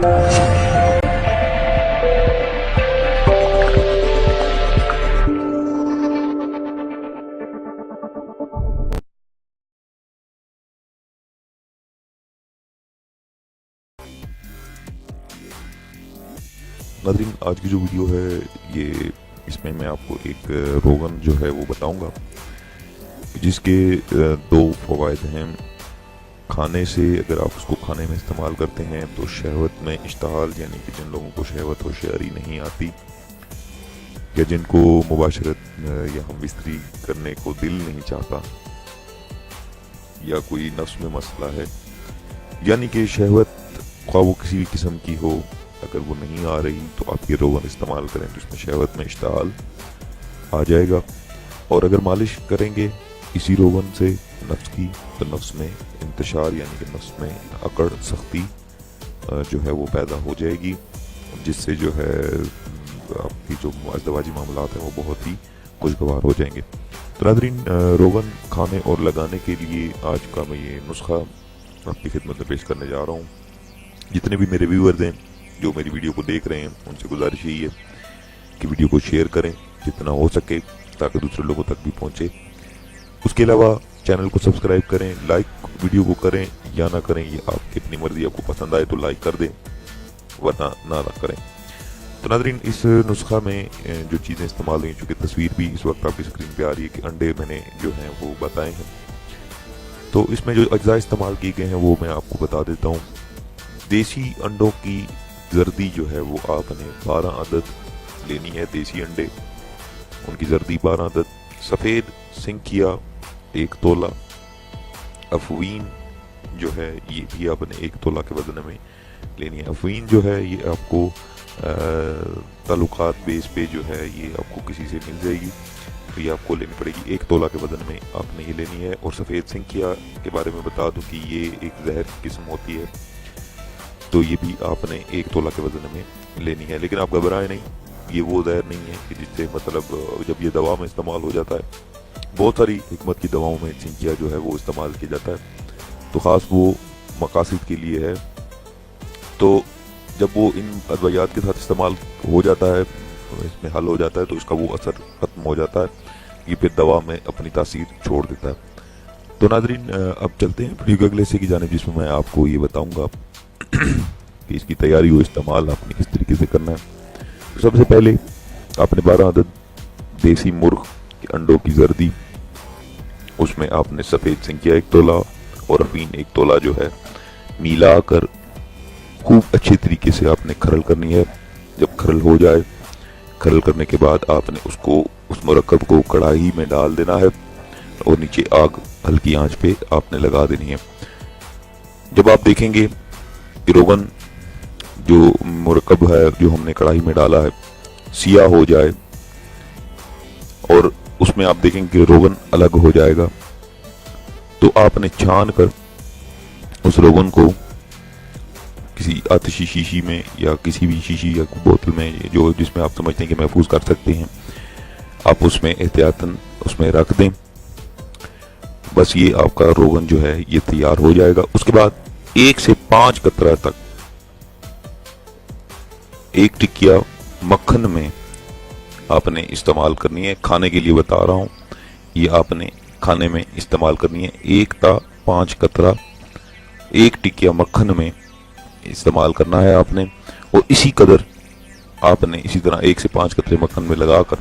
नाज़रीन, आज की जो वीडियो है ये इसमें मैं आपको एक रोगन जो है वो बताऊंगा जिसके दो फ़वाइद हैं। खाने से अगर आप उसको खाने में इस्तेमाल करते हैं तो शहवत में इश्तहाल, यानी कि जिन लोगों को शहवत होशियारी नहीं आती या जिनको मुबाशरत या हम बिस्तरी करने को दिल नहीं चाहता या कोई नफ्स में मसला है, यानी कि शहवत ख्वाह वो किसी भी किस्म की हो, अगर वो नहीं आ रही तो आप ये रोगन इस्तेमाल करें तो इसमें शहवत में इश्तहाल आ जाएगा। और अगर मालिश करेंगे इसी रोगन से नफ्स की तो नफ्स में इंतशार, यानी कि नफ्स में अकड़ सख्ती जो है वो पैदा हो जाएगी, जिससे जो है आपकी जो अज़दवाजी मामलात हैं वो बहुत ही खुशगवार हो जाएंगे। तो नाज़रीन, रोगन खाने और लगाने के लिए आज का मैं ये नुस्खा आपकी खिदमत में पेश करने जा रहा हूँ। जितने भी मेरे व्यूअर्स हैं जो मेरी वीडियो को देख रहे हैं, उनसे गुजारिश यही है कि वीडियो को शेयर करें जितना हो सके ताकि दूसरे लोगों तक भी पहुंचे। उसके अलावा चैनल को सब्सक्राइब करें, लाइक वीडियो को करें या ना करें ये आपकी अपनी मर्जी, आपको पसंद आए तो लाइक कर दें वरना ना करें। तो नाज़रीन, इस नुस्खा में जो चीज़ें इस्तेमाल हुई, चूँकि तस्वीर भी इस वक्त आपकी स्क्रीन पे आ रही है कि अंडे मैंने जो हैं वो बताए हैं, तो इसमें जो अज्जा इस्तेमाल किए गए हैं वो मैं आपको बता देता हूँ। देसी अंडों की जर्दी जो है वो आपने 12 अदद लेनी है, देसी अंडे, उनकी जर्दी 12 अदद। सफ़ेद सिंकिया 1 तोला। अफवीन जो है ये भी आपने 1 तोला के वजन में लेनी है। अफवीन जो है ये आपको ताल्लुकात बेस पे जो है ये आपको किसी से मिल जाएगी, तो ये आपको लेनी पड़ेगी 1 तोला के वजन में आपने ये लेनी है। और सफ़ेद सिंकिया के बारे में बता दूं कि ये एक जहर किस्म होती है, तो ये भी आपने 1 तोला के वजन में लेनी है। लेकिन आप घबराएं नहीं, ये वो जहर नहीं है कि जिससे मतलब जब ये दवा में इस्तेमाल हो जाता है, बहुत सारी हिकमत की दवाओं में सिंकिया जो है वो इस्तेमाल किया जाता है, तो ख़ास वो मकासद के लिए है। तो जब वो इन अद्वियात के साथ इस्तेमाल हो जाता है, इसमें हल हो जाता है, तो इसका वो असर ख़त्म हो जाता है, ये फिर दवा में अपनी तासीर छोड़ देता है। तो नाज़रीन, अब चलते हैं वीडियो के अगले हिस्से की जानिब, जिसमें मैं आपको ये बताऊँगा कि इसकी तैयारी हो इस्तेमाल आपने किस तरीके से करना है। तो सबसे पहले आपने 12 अदद देसी मुर्ग के अंडों की जर्दी, उसमें आपने सफ़ेद सिंकिया 1 तोला और अफीन 1 तोला जो है मिला कर खूब अच्छे तरीके से आपने खरल करनी है। जब खरल हो जाए, खरल करने के बाद आपने उसको उस मुरक्कब को कढ़ाई में डाल देना है और नीचे आग हल्की आंच पे आपने लगा देनी है। जब आप देखेंगे कि रोगन जो मुरक्कब है जो हमने कढ़ाई में डाला है सिया हो जाए और उसमें आप देखेंगे कि रोगन अलग हो जाएगा, तो आपने छान कर उस रोगन को किसी आतिशी शीशी में या किसी भी शीशी या बोतल में जो जिसमें आप समझते हैं कि महफूज कर सकते हैं, आप उसमें एहतियातन उसमें रख दें। बस ये आपका रोगन जो है ये तैयार हो जाएगा। उसके बाद 1 से 5 कतरा तक 1 टिकिया मक्खन में आपने इस्तेमाल करनी है। खाने के लिए बता रहा हूँ, ये आपने खाने में इस्तेमाल करनी है। 1 ता 5 कतरा 1 टिकिया मक्खन में इस्तेमाल करना है आपने, और इसी कदर आपने इसी तरह 1 से 5 कतरे मक्खन में लगाकर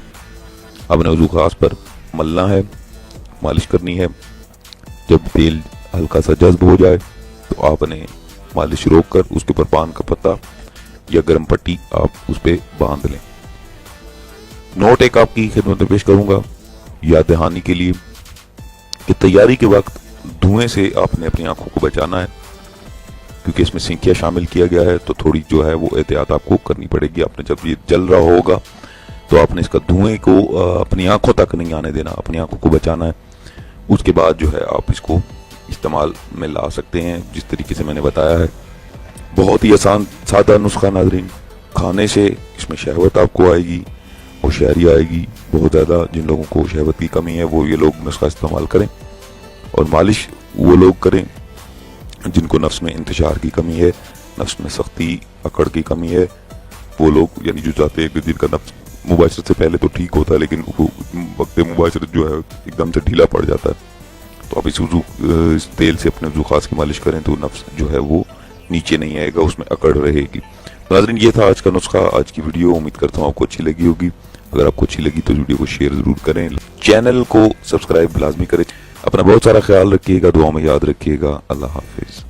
आपने वजू खास पर मलना है, मालिश करनी है। जब तेल हल्का सा जज्ब हो जाए तो आपने मालिश रोक कर उसके ऊपर पान का पत्ता या गर्म पट्टी आप उस पर बांध लें। नोट एक आपकी खिदमत में पेश करूंगा याद दहानी के लिए कि तैयारी के वक्त धुएं से आपने अपनी आंखों को बचाना है, क्योंकि इसमें सिंकिया शामिल किया गया है, तो थोड़ी जो है वो एहतियात आपको करनी पड़ेगी। आपने जब ये जल रहा होगा तो आपने इसका धुएं को अपनी आंखों तक नहीं आने देना, अपनी आंखों को बचाना है। उसके बाद जो है आप इसको इस्तेमाल में ला सकते हैं जिस तरीके से मैंने बताया है। बहुत ही आसान सादा नुस्खा नाज़रीन, खाने से इसमें शहवत आपको आएगी, होशियारी आएगी बहुत ज़्यादा। जिन लोगों को शहवत की कमी है वो ये लोग नुस्खा इस्तेमाल करें, और मालिश वो लोग करें जिनको नफ्स में इंतशार की कमी है, نفس میں سختی اکڑ کی کمی ہے، وہ لوگ یعنی جو چاہتے ہیں کہ جن کا نفس مباشرت سے پہلے تو ٹھیک ہوتا ہے لیکن وہ وقت مباشرت جو ہے ایک دم سے ڈھیلا پڑ جاتا ہے، تو آپ اس تیل سے اپنے وضو خاص کی مالش کریں تو نفس جو ہے وہ نیچے نہیں آئے گا، اس میں اکڑ رہے گی۔ ناظرین یہ تھا آج کا نسخہ، آج کی ویڈیو، امید کرتا ہوں آپ کو اچھی لگی ہوگی۔ اگر آپ کو اچھی لگی تو ویڈیو کو شیئر ضرور کریں، چینل کو سبسکرائب لازمی کریں، اپنا بہت سارا خیال رکھیے گا، دعاؤں میں یاد رکھیے گا۔ اللہ حافظ۔